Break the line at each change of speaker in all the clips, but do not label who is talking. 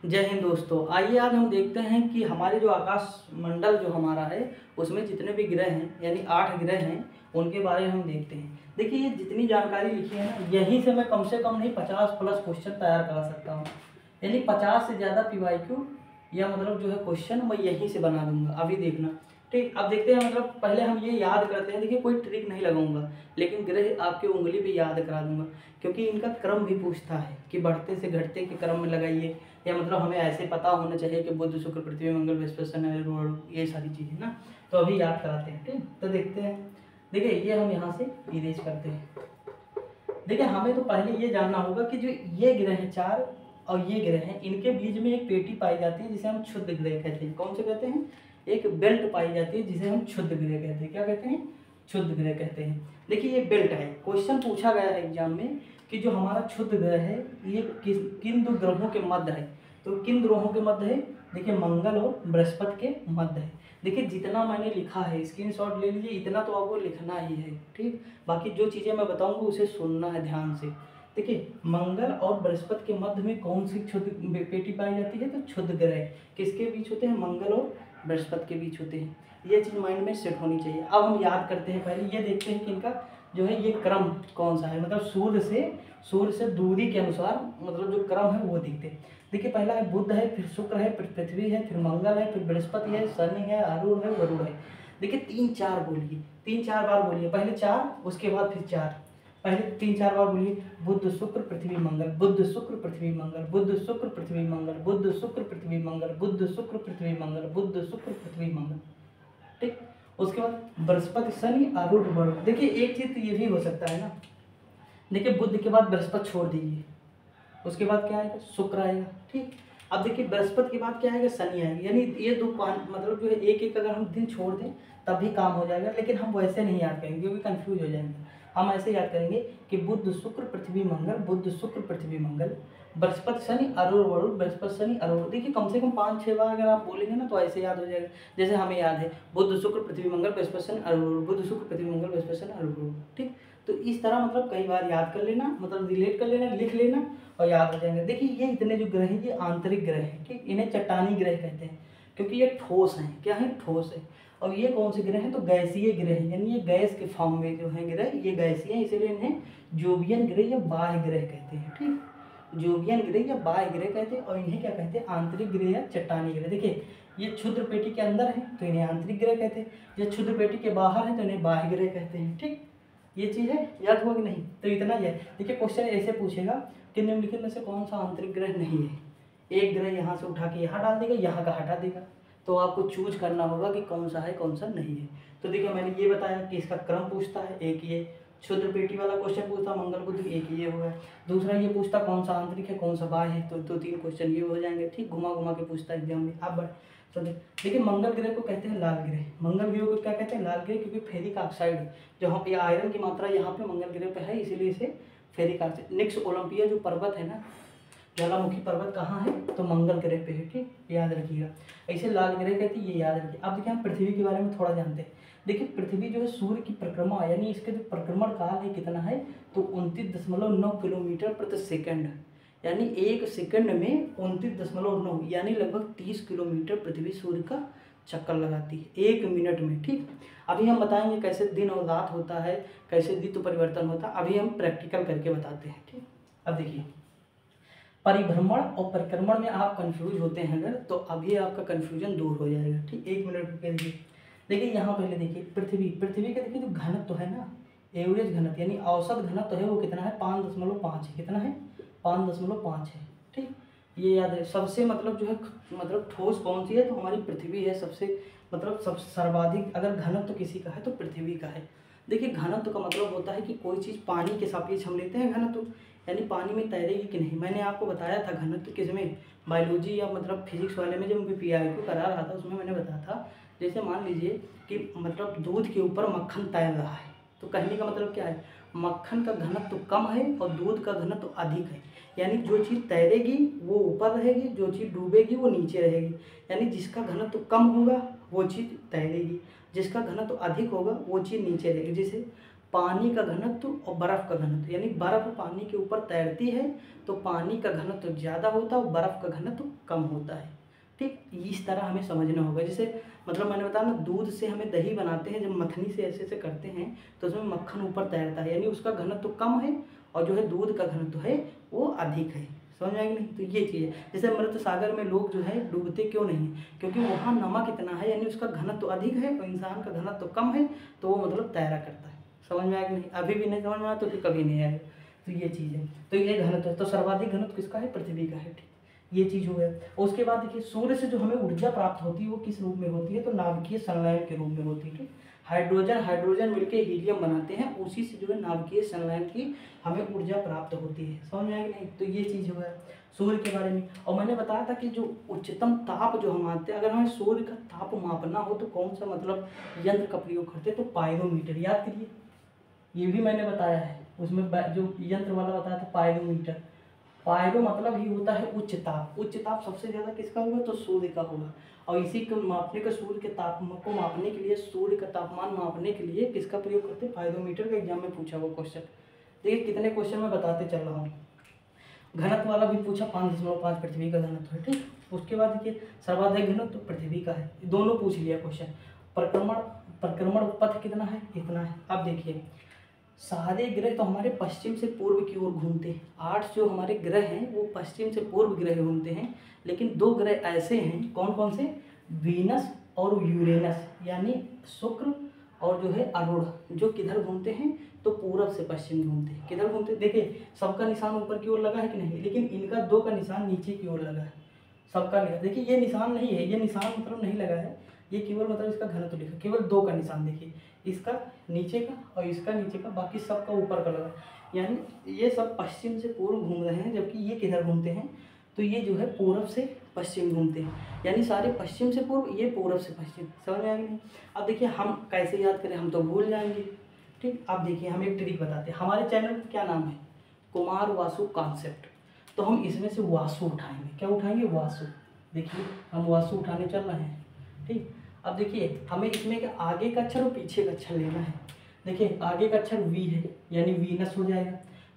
जय हिंद दोस्तों। आइए आज हम देखते हैं कि हमारे जो आकाश मंडल जो हमारा है उसमें जितने भी ग्रह हैं यानी 8 ग्रह हैं उनके बारे में हम देखते हैं। देखिए ये जितनी जानकारी लिखी है ना यहीं से मैं कम से कम नहीं 50 प्लस क्वेश्चन तैयार करा सकता हूँ। यानी 50 से ज़्यादा पीवाईक्यू या मतलब जो है क्वेश्चन मैं यहीं से बना दूंगा। अभी देखना ठीक। अब देखते हैं मतलब पहले हम ये याद करते हैं। देखिए कोई ट्रिक नहीं लगाऊंगा लेकिन ग्रह आपके उंगली पे याद करा दूंगा क्योंकि इनका क्रम भी पूछता है कि बढ़ते से घटते के क्रम में लगाइए या मतलब हमें ऐसे पता होना चाहिए कि बुध शुक्र पृथ्वी मंगल बृहस्पति शनि ये सारी चीज़ें ना। तो अभी याद कराते हैं ठीक। तो देखते हैं। देखिए ये हम यहाँ से इरेज करते हैं। देखिए हमें तो पहले ये जानना होगा कि जो ये ग्रह हैं 4 और ये ग्रह हैं इनके बीच में एक पेटी पाई जाती है जिसे हम क्षुद्र ग्रह कहते हैं। कौन से कहते हैं? एक बेल्ट पाई जाती है जिसे हम क्षुद्र ग्रह कहते हैं। क्या कहते हैं? क्षुद्र ग्रह कहते हैं। देखिए ये बेल्ट है। क्वेश्चन पूछा गया है एग्जाम में कि जो हमारा क्षुद्र ग्रह है ये किन 2 ग्रहों के मध्य है। तो किन ग्रहों के मध्य है? देखिए मंगल और बृहस्पति के मध्य है। देखिए जितना मैंने लिखा है स्क्रीनशॉट ले लीजिए, इतना तो आपको लिखना ही है ठीक। बाकी जो चीज़ें मैं बताऊंगा उसे सुनना है ध्यान से। देखिए मंगल और बृहस्पति के मध्य में कौन सी क्षुद्र पेटी पाई जाती है? तो क्षुद्र ग्रह किसके बीच होते हैं? मंगल और बृहस्पति के बीच होते हैं। ये चीज़ माइंड में सेट होनी चाहिए। अब हम याद करते हैं। पहले ये देखते हैं कि इनका जो है ये क्रम कौन सा है, मतलब सूर्य से दूरी के अनुसार मतलब जो क्रम है वो देखते हैं। देखिए पहला है बुध है, फिर शुक्र है, फिर पृथ्वी है, फिर मंगल है, फिर बृहस्पति है, शनि है, अरुण है, वरुण है। देखिए 3-4 बोलिए, 3-4 बार बोलिए। पहले 4 उसके बाद फिर 4। पहले 3-4 बार बोलिए। बुध शुक्र पृथ्वी मंगल, बुध शुक्र पृथ्वी मंगल, बुध शुक्र पृथ्वी मंगल, बुध शुक्र पृथ्वी मंगल, बुध शुक्र पृथ्वी मंगल, बुध शुक्र पृथ्वी मंगल ठीक। उसके बाद बृहस्पति शनि अरुण वरुण। देखिए एक चीज तो ये भी हो सकता है ना। देखिए बुध के बाद बृहस्पति छोड़ दीजिए, उसके बाद क्या आएगा? शुक्र आएगा ठीक। अब देखिए बृहस्पति के बाद क्या आएगा? शनि आएगा। यानी ये 2 मतलब जो है एक अगर हम दिन छोड़ दें तब भी काम हो जाएगा। लेकिन हम वैसे नहीं याद करेंगे क्योंकि कंफ्यूज हो जाएंगे। हम ऐसे याद करेंगे कि बुध शुक्र पृथ्वी मंगल, बुध शुक्र पृथ्वी मंगल, बृहस्पति शनि अरुण वरुण, बृहस्पति शनि अरुण। देखिए कम से कम 5-6 बार अगर आप बोलेंगे ना तो ऐसे याद हो जाएगा। जैसे हमें याद है बुध शुक्र पृथ्वी मंगल बृहस्पति शनि अरुण, बुध शुक्र पृथ्वी मंगल बृहस्पति शनि अरुण ठीक। तो इस तरह मतलब कई बार याद कर लेना, मतलब रिलेट कर लेना, लिख लेना और याद हो जाएंगे। देखिए ये इतने जो ग्रह हैं ये आंतरिक ग्रह हैं ठीक। इन्हें चट्टानी ग्रह कहते हैं क्योंकि ये ठोस हैं। क्या है? ठोस है। और ये कौन से ग्रह हैं? तो गैसीय ग्रह हैं। यानी ये गैस के फॉर्म में जो है ग्रह ये गैसीय हैं, इसलिए इन्हें जोवियन ग्रह या बाह्य ग्रह कहते हैं ठीक। जोवियन ग्रह या बाह्य ग्रह कहते हैं और इन्हें क्या कहते हैं? आंतरिक ग्रह या चट्टानी ग्रह। देखिए ये क्षुद्र पेटी के अंदर है तो इन्हें आंतरिक ग्रह कहते हैं, ये क्षुद्र पेटी के बाहर है तो इन्हें बाह्य ग्रह कहते हैं ठीक। ये चीज़ है, याद हुआ कि नहीं? तो इतना ही है। देखिए क्वेश्चन ऐसे पूछेगा कि निम्नलिखित में से कौन सा आंतरिक ग्रह नहीं है। एक ग्रह यहाँ से उठा के यहाँ डाल देगा, यहाँ का हटा देगा, तो आपको चूज करना होगा कि कौन सा है कौन सा नहीं है। तो देखिए मैंने ये बताया कि इसका क्रम पूछता है। एक ये क्षुद्र पेटी वाला क्वेश्चन पूछता मंगल बुध, एक ये हुआ है। दूसरा ये पूछता कौन सा आंतरिक है कौन सा बाह्य है, तो 2-3 क्वेश्चन ये हो जाएंगे ठीक। घुमा घुमा के पूछता है एग्जाम में। आप बढ़ तो देखिए मंगल ग्रह को कहते हैं लाल ग्रह। मंगल ग्रह को क्या कहते हैं? लाल ग्रह, क्योंकि फेरिक ऑक्साइड जहाँ पे आयरन की मात्रा यहाँ पे मंगल ग्रह पे है इसीलिए इसे फेरिक ऑक्साइड। नेक्स्ट ओलंपिया जो पर्वत है ना, ज्वालामुखी पर्वत कहाँ है? तो मंगल ग्रह पे है ठीक, याद रखिएगा। ऐसे लाल ग्रह कहते हैं, ये याद रखिए। अब देखिए हम पृथ्वी के बारे में थोड़ा जानते हैं। देखिए पृथ्वी जो है सूर्य की परिक्रमा यानी इसके जो परिक्रमण काल है कितना है? तो 29.9 किलोमीटर प्रति सेकंड। यानी 1 सेकंड में 29.9 यानी लगभग 30 किलोमीटर पृथ्वी सूर्य का चक्कर लगाती है 1 मिनट में ठीक। अभी हम बताएंगे कैसे दिन और रात होता है, कैसे ऋतु परिवर्तन होता है, अभी हम प्रैक्टिकल करके बताते हैं ठीक। अब देखिए परिभ्रमण और परिक्रमण में आप कंफ्यूज होते हैं अगर, तो अभी आपका कंफ्यूजन दूर हो जाएगा ठीक। 1 मिनट रुक के देखिए यहाँ पहले देखिए पृथ्वी का देखिए जो घनत्व है ना, एवरेज घनत्व यानी औसत घनत्व है वो कितना है? 5.5 है। कितना है? 5.5 है ठीक। ये याद है। सबसे मतलब जो है मतलब ठोस कौन सी है? तो हमारी पृथ्वी है सबसे, मतलब सब सर्वाधिक अगर घनत्व किसी का है तो पृथ्वी का है। देखिए घनत्व का मतलब होता है कि कोई चीज़ पानी के सापेक्ष हम लेते हैं घनत्व, यानी पानी में तैरेगी कि नहीं। मैंने आपको बताया था घनत्व किसमें? बायोलॉजी या मतलब फिजिक्स वाले में, जब मैं पीआईक्यू करा रहा था उसमें मैंने बताया था। जैसे मान लीजिए कि मतलब दूध के ऊपर मक्खन तैर रहा है, तो कहने का मतलब क्या है? मक्खन का घनत्व कम है और दूध का घनत्व अधिक है। यानी जो चीज़ तैरेगी वो ऊपर रहेगी, जो चीज़ डूबेगी वो नीचे रहेगी। यानी जिसका घनत्व कम होगा वो चीज़ तैरेगी, जिसका घनत्व अधिक होगा वो चीज़ नीचे रहेगी। जैसे पानी का घनत्व और बर्फ़ का घनत्व, यानी बर्फ़ पानी के ऊपर तैरती है तो पानी का घनत्व ज़्यादा होता है और बर्फ़ का घनत्व कम होता है। ठीक, इस तरह हमें समझना होगा। जैसे मतलब मैंने बताया ना, दूध से हमें दही बनाते हैं, जब मथनी से ऐसे ऐसे करते हैं तो उसमें मक्खन ऊपर तैरता है, यानी उसका घनत्व कम है और जो है दूध का घनत्व है वो अधिक है। समझ में आएगी नहीं? तो ये चीज़ है। जैसे मृत सागर में लोग जो है डूबते क्यों नहीं है, क्योंकि वहाँ नमक इतना है, यानी उसका घनत्व अधिक है और इंसान का घनत्व कम है, तो वो मतलब तैरा करता है। समझ में आएगी नहीं? अभी भी नहीं समझ में आया तो फिर कभी नहीं आएगा। तो ये चीज़ है। तो ये घनत्व है, तो सर्वाधिक घनत्व किसका है? पृथ्वी का है। ठीक, ये चीज़ हो गया। और उसके बाद देखिए, सूर्य से जो हमें ऊर्जा प्राप्त होती है वो किस रूप में होती है? तो नाभिकीय संलयन के रूप में होती है। ठीक, हाइड्रोजन मिलके हीलियम बनाते हैं, उसी से जो है नाभिकीय संलयन की हमें ऊर्जा प्राप्त होती है। समझ में आएगी नहीं? तो ये चीज़ हो गया सूर्य के बारे में। और मैंने बताया था कि जो उच्चतम ताप जो हम आते हैं, अगर हमें सूर्य का ताप मापना हो तो कौन सा मतलब यंत्र का प्रयोग करते हैं? तो पायरोमीटर। याद करिए, ये भी मैंने बताया है, उसमें जो यंत्र वाला बताया था पायरोमीटर। पायरो मतलब ही होता है उच्च ताप। उच्च ताप सबसे ज़्यादा किसका होगा? तो सूर्य का होगा। और इसी को मापने का, सूर्य के तापमान को मापने के लिए, सूर्य का तापमान मापने के लिए किसका प्रयोग करते हैं? पायरोमीटर का एग्जाम में पूछा हुआ क्वेश्चन। देखिए कितने क्वेश्चन मैं बताते चल रहा हूँ। घनत्व वाला भी पूछा, 5.5 पृथ्वी का घनत्व है। ठीक, उसके बाद देखिए सर्वाधिक घनत्व पृथ्वी का है, दोनों पूछ लिया क्वेश्चन। परिक्रमण पथ कितना है? इतना है। अब देखिए, सारे ग्रह तो हमारे पश्चिम से पूर्व की ओर घूमते हैं। 8 जो हमारे ग्रह हैं वो पश्चिम से पूर्व ग्रह घूमते हैं, लेकिन 2 ग्रह ऐसे हैं, कौन कौन से? वीनस और यूरेनस, यानी शुक्र और जो है अरुण, जो किधर घूमते हैं? तो पूरब से पश्चिम घूमते हैं। किधर घूमते हैं? देखिए सबका निशान ऊपर की ओर लगा है कि नहीं, लेकिन इनका 2 का निशान नीचे की ओर लगा है। सबका लिखा, देखिए ये निशान नहीं है, ये निशान मतलब नहीं लगा है, ये केवल मतलब इसका घनत्व लिखा, केवल 2 का निशान देखिए, इसका नीचे का और इसका नीचे का, बाकी सबका ऊपर का लगा। यानी ये सब पश्चिम से पूर्व घूम रहे हैं, जबकि ये किधर घूमते हैं? तो ये जो है पूरब से पश्चिम घूमते हैं, यानी सारे पश्चिम से पूर्व, ये पूरब से पश्चिम। समझ में आएगी नहीं? अब देखिए हम कैसे याद करें, हम तो भूल जाएंगे। ठीक, अब देखिए हम एक ट्रिक बताते हैं। हमारे चैनल का क्या नाम है? कुमार वासु कॉन्सेप्ट। तो हम इसमें से वासु उठाएंगे। क्या उठाएंगे? वासु। देखिए हम वासु उठाने चल रहे हैं। ठीक, अब देखिए हमें इसमें के आगे का अक्षर और पीछे का अक्षर लेना है। देखिए आगे का अक्षर वी है, यानी वीनस हो जाएगा।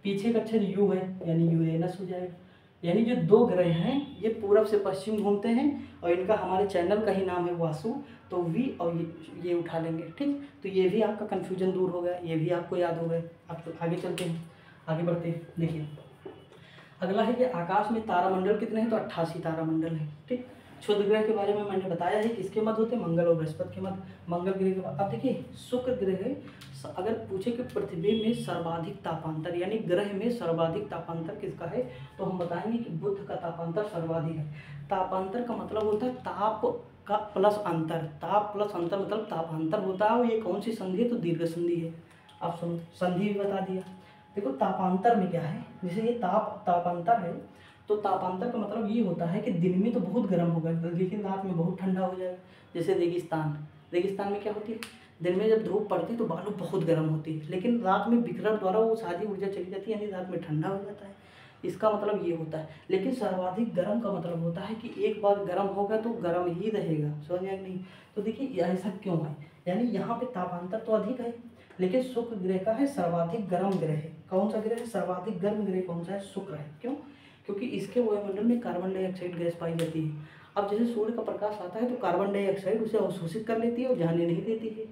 पीछे का अक्षर यू है, यानी यूरेनस हो जाएगा। यानी जो 2 ग्रह हैं ये पूरब से पश्चिम घूमते हैं और इनका हमारे चैनल का ही नाम है वासु। तो वी और ये उठा लेंगे। ठीक, तो ये भी आपका कन्फ्यूजन दूर हो गया, ये भी आपको याद हो गया। अब तो आगे चलते हैं, आगे बढ़ते हैं। देखिए अगला है कि आकाश में तारामंडल कितने हैं? तो 88 तारामंडल है। ठीक, क्षुद्र ग्रह के बारे में मैंने बताया है, किसके मध्य होते हैं? मंगल और बृहस्पति के मध्य। मंगल ग्रह के बाद अब देखिए शुक्र ग्रह, अगर पूछे कि पृथ्वी में सर्वाधिक तापांतर, यानी ग्रह में सर्वाधिक तापांतर किसका है, तो हम बताएंगे कि बुध का तापांतर सर्वाधिक है। तापांतर का मतलब होता है ताप का प्लस अंतर। ताप प्लस अंतर मतलब तापांतर होता है। और ये कौन सी संधि है? तो दीर्घ संधि है। अब सुनो, संधि भी बता दिया। देखो तापांतर में क्या है, जैसे ये तापांतर है, तो तापांतर का मतलब ये होता है कि दिन में तो बहुत गर्म होगा, लेकिन रात में बहुत ठंडा हो जाएगा। जैसे रेगिस्तान में क्या होती है? दिन में जब धूप पड़ती है तो बालू बहुत गर्म होती है, लेकिन रात में विकिरण द्वारा वो सारी ऊर्जा चली जाती है, यानी रात में ठंडा हो जाता है। इसका मतलब ये होता है। लेकिन सर्वाधिक गर्म का मतलब होता है कि एक बार गर्म होगा तो गर्म ही रहेगा। समझ में नहीं? तो देखिए ऐसा क्यों है, यानी यहाँ पे तापांतर तो अधिक है, लेकिन शुक्र ग्रह का है सर्वाधिक गर्म ग्रह है। कौन सा ग्रह है? सर्वाधिक गर्म ग्रह कौन सा है? शुक्र है। क्यों? क्योंकि इसके वायुमंडल में कार्बन डाइऑक्साइड गैस पाई जाती है। अब जैसे सूर्य का प्रकाश आता है तो कार्बन डाइऑक्साइड उसे अवशोषित कर लेती है और जाने नहीं देती है।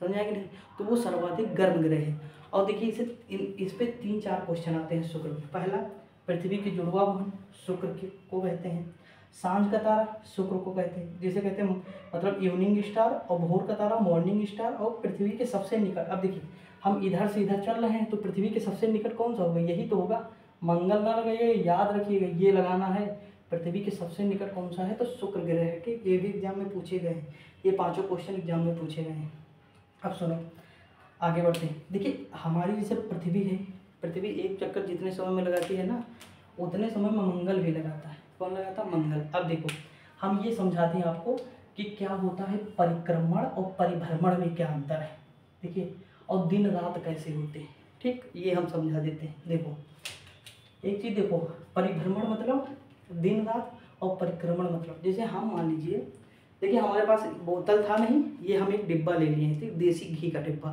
समझ आएगा नहीं? तो वो सर्वाधिक गर्म ग्रह है। और देखिए इस पे 3-4 क्वेश्चन आते हैं शुक्र में। पहला, पृथ्वी के जुड़वा बहन शुक्र को कहते हैं। सांझ का तारा शुक्र को कहते हैं, जिसे कहते हैं मतलब इवनिंग स्टार, और भोर का तारा मॉर्निंग स्टार, और पृथ्वी के सबसे निकट। अब देखिए हम इधर से इधर चल रहे हैं तो पृथ्वी के सबसे निकट कौन सा होगा? यही तो होगा। मंगल ना लगाइए, याद रखिएगा ये लगाना है। पृथ्वी के सबसे निकट कौन सा है? तो शुक्र ग्रह है। ठीक, ये भी एग्जाम में पूछे गए हैं, ये 5 क्वेश्चन एग्जाम में पूछे गए हैं। अब सुनो, आगे बढ़ते हैं। देखिए हमारी जैसे पृथ्वी है, पृथ्वी एक चक्कर जितने समय में लगाती है ना, उतने समय में मंगल भी लगाता है। कौन लगाता है? मंगल। अब देखो हम ये समझाते हैं आपको कि क्या होता है परिक्रमण और परिभ्रमण में क्या अंतर है। देखिए, और दिन रात कैसे होते हैं। ठीक, ये हम समझा देते हैं। देखो एक चीज़ देखो, परिभ्रमण मतलब दिन रात, और परिक्रमण मतलब जैसे हम मान लीजिए, देखिए हमारे पास बोतल था नहीं, ये हम एक डिब्बा ले लिए हैं, ठीक, देसी घी का डिब्बा।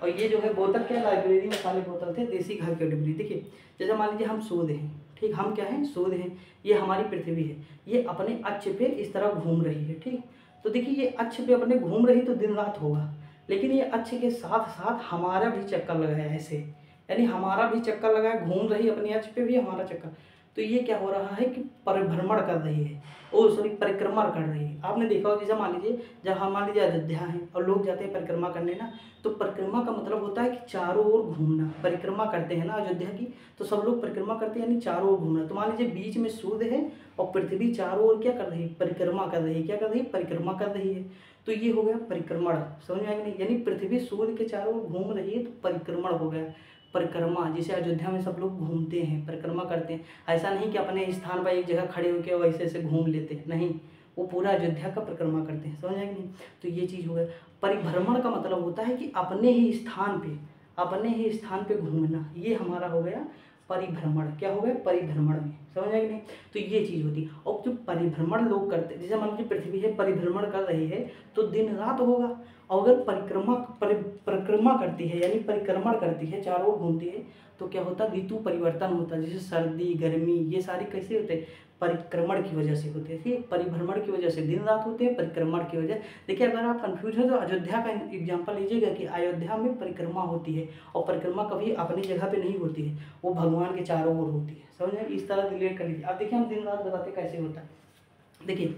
और ये जो है बोतल क्या, लाइब्रेरी में सारे बोतल थे, देसी घर के डिब्बी। देखिए जैसे मान लीजिए हम सूर्य हैं, ठीक, हम क्या हैं, सूर्य हैं, ये हमारी पृथ्वी है, ये अपने अक्ष पे इस तरह घूम रही है, ठीक। तो देखिए ये अक्ष पे अपने घूम रही तो दिन रात होगा, लेकिन ये अक्ष के साथ साथ हमारा भी चक्कर लगाया ऐसे, यानी हमारा भी चक्कर लगाया, घूम रही अपने अक्ष पे भी हमारा चक्कर। तो ये क्या हो रहा है कि परिभ्रमण कर रही है, ओ सॉरी परिक्रमण कर रही है। आपने देखा हो जैसे मान लीजिए जब हम मान लीजिए अयोध्या है और लोग जाते हैं परिक्रमा करने ना, तो परिक्रमा का मतलब होता है कि चारों ओर घूमना, परिक्रमा करते हैं ना अयोध्या की, तो सब लोग परिक्रमा करते हैं यानी चारों ओर घूमना। तो मान लीजिए बीच में सूर्य है और पृथ्वी चारों ओर क्या कर रही है, परिक्रमा कर रही है, क्या कर रही है, परिक्रमा कर रही है। तो ये हो गया परिक्रमण, समझ में आएगा नहीं, यानी पृथ्वी सूर्य के चारों ओर घूम रही है तो परिक्रमण हो गया, परिक्रमा। जिसे अयोध्या में सब लोग घूमते हैं, परिक्रमा करते हैं। ऐसा नहीं कि अपने स्थान पर एक जगह खड़े होकर वैसे ऐसे घूम लेते हैं, नहीं, वो पूरा अयोध्या का परिक्रमा करते हैं, समझ आएगी नहीं। तो ये चीज़ हो गया। परिभ्रमण का मतलब होता है कि अपने ही स्थान पे घूमना, ये हमारा हो गया परिभ्रमण। क्या हो गया, परिभ्रमण में, समझ आएगी नहीं। तो ये चीज़ होती है। और जो परिभ्रमण लोग करते हैं, जैसे मान लीजिए पृथ्वी है परिभ्रमण कर रही है तो दिन रात होगा, और अगर परिक्रमा करती है यानी परिक्रमण करती है, चारों ओर घूमती है, तो क्या होता है, ऋतु परिवर्तन होता है। जैसे सर्दी गर्मी ये सारे कैसे होते हैं, परिक्रमण की वजह से होते हैं, ठीक। परिभ्रमण की वजह से दिन रात होते हैं, परिक्रमण की वजह। देखिए अगर आप कंफ्यूज हो तो अयोध्या का एग्जांपल लीजिएगा कि अयोध्या में परिक्रमा होती है, और परिक्रमा कभी अपनी जगह पे नहीं होती है, वो भगवान के चारों ओर होती है, समझ में। इस तरह रिलेट कर लीजिए। अब देखिए हम दिन रात बताते कैसे होता है। देखिए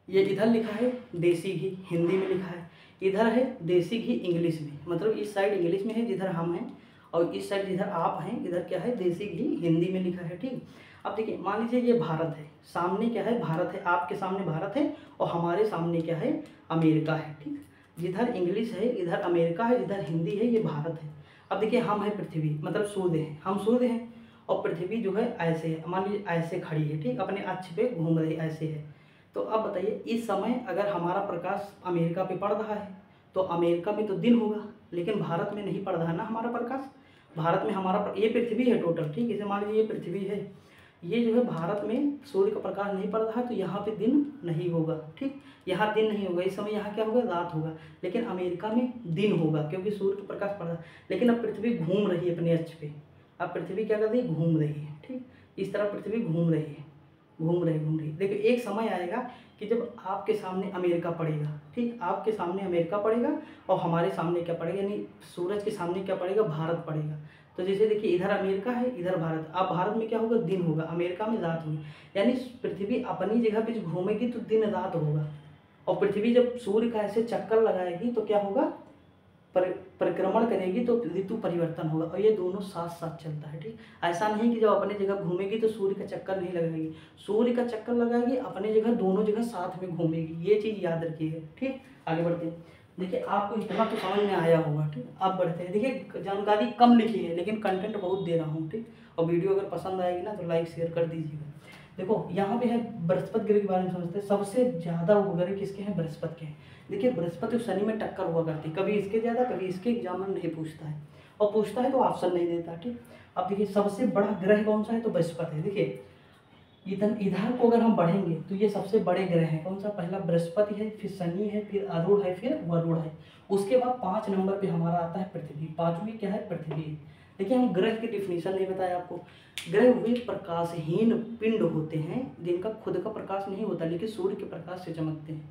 ये इधर लिखा है देसी घी, हिंदी में लिखा है, इधर है देसी घी इंग्लिश में, मतलब इस साइड इंग्लिश में है जिधर हम हैं, और इस साइड जिधर आप हैं इधर क्या है, देसी घी हिंदी में लिखा है, ठीक। अब देखिए मान लीजिए ये भारत है, सामने क्या है, भारत है, आपके सामने भारत है और हमारे सामने क्या है, अमेरिका है, ठीक। जिधर इंग्लिश है इधर अमेरिका है, जिधर हिंदी है ये भारत है। अब देखिए हम है पृथ्वी, मतलब सूर्य है, हम सूर्य हैं, और पृथ्वी जो है ऐसे है, मान लीजिए ऐसे खड़ी है, ठीक, अपने अक्ष पे घूम रही ऐसे है। तो अब बताइए इस समय अगर हमारा प्रकाश अमेरिका पे पड़ रहा है तो अमेरिका में तो दिन होगा, लेकिन भारत में नहीं पड़ रहा है ना हमारा प्रकाश। भारत में हमारा ये पृथ्वी है टोटल, ठीक, इसे मान लीजिए ये पृथ्वी है, ये जो है भारत में सूर्य का प्रकाश नहीं पड़ रहा है तो यहाँ पे दिन नहीं होगा, ठीक, यहाँ दिन नहीं होगा, इस समय यहाँ क्या होगा, रात होगा, लेकिन अमेरिका में दिन होगा क्योंकि सूर्य का प्रकाश पड़ रहा है। लेकिन अब पृथ्वी घूम रही है अपने अक्ष पे, अब पृथ्वी क्या कर रही है, घूम रही है, ठीक, इस तरह पृथ्वी घूम रही है, घूम रही। देखिए एक समय आएगा कि जब आपके सामने अमेरिका पड़ेगा, ठीक, आपके सामने अमेरिका पड़ेगा और हमारे सामने क्या पड़ेगा, यानी सूरज के सामने क्या पड़ेगा, भारत पड़ेगा। तो जैसे देखिए इधर अमेरिका है इधर भारत, अब भारत में क्या होगा, दिन होगा, अमेरिका में रात होगी, यानी पृथ्वी अपनी जगह पे घूमेगी तो दिन रात होगा, और पृथ्वी जब सूर्य का ऐसे चक्कर लगाएगी तो क्या होगा, परिक्रमण करेगी तो ऋतु परिवर्तन होगा, और ये दोनों साथ साथ चलता है, ठीक। ऐसा नहीं कि जब अपने जगह घूमेगी तो सूर्य का चक्कर नहीं लगाएगी, सूर्य का चक्कर लगाएगी अपने जगह, दोनों जगह साथ में घूमेगी, ये चीज़ याद रखिएगा, ठीक। आगे बढ़ते हैं। देखिए आपको इतना तो समझ में आया होगा, ठीक। अब बढ़ते हैं। देखिए जानकारी कम लिखी है लेकिन कंटेंट बहुत दे रहा हूँ, ठीक, और वीडियो अगर पसंद आएगी ना तो लाइक शेयर कर दीजिएगा। देखो यहाँ पे है बृहस्पति ग्रह के बारे में समझते हैं। सबसे ज़्यादा उपग्रह किसके हैं, बृहस्पति के हैं। देखिए बृहस्पति और शनि में टक्कर हुआ करती, कभी इसके ज़्यादा कभी इसके, एग्जामिनर नहीं पूछता है, और पूछता है तो ऑप्शन नहीं देता, ठीक। अब देखिए सबसे बड़ा ग्रह कौन सा है, तो बृहस्पति है। देखिए इधर को अगर हम बढ़ेंगे तो ये सबसे बड़े ग्रह हैं, कौन सा, पहला बृहस्पति है, फिर शनि है, फिर अरुण है, फिर वरुण है, उसके बाद 5 नंबर पे हमारा आता है पृथ्वी, 5वीं क्या है, पृथ्वी है। देखिए हम ग्रह की डिफिनीशन नहीं बताया आपको। ग्रह वे प्रकाशहीन पिंड होते हैं जिनका खुद का प्रकाश नहीं होता लेकिन सूर्य के प्रकाश से चमकते हैं,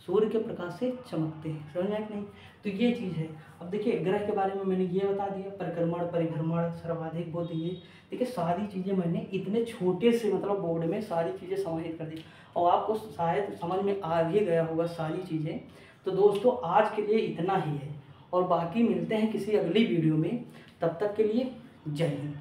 सूर्य के प्रकाश से चमकते हैं, समझ में आया कि नहीं। तो ये चीज़ है। अब देखिए ग्रह के बारे में मैंने ये बता दिया, परिक्रमण, परिभ्रमण, सर्वाधिक बोध, ये देखिए सारी चीज़ें मैंने इतने छोटे से मतलब बोर्ड में सारी चीज़ें समाहित कर दी, और आपको शायद समझ में आ भी गया होगा सारी चीज़ें। तो दोस्तों आज के लिए इतना ही है, और बाकी मिलते हैं किसी अगली वीडियो में, तब तक के लिए जय हिंद।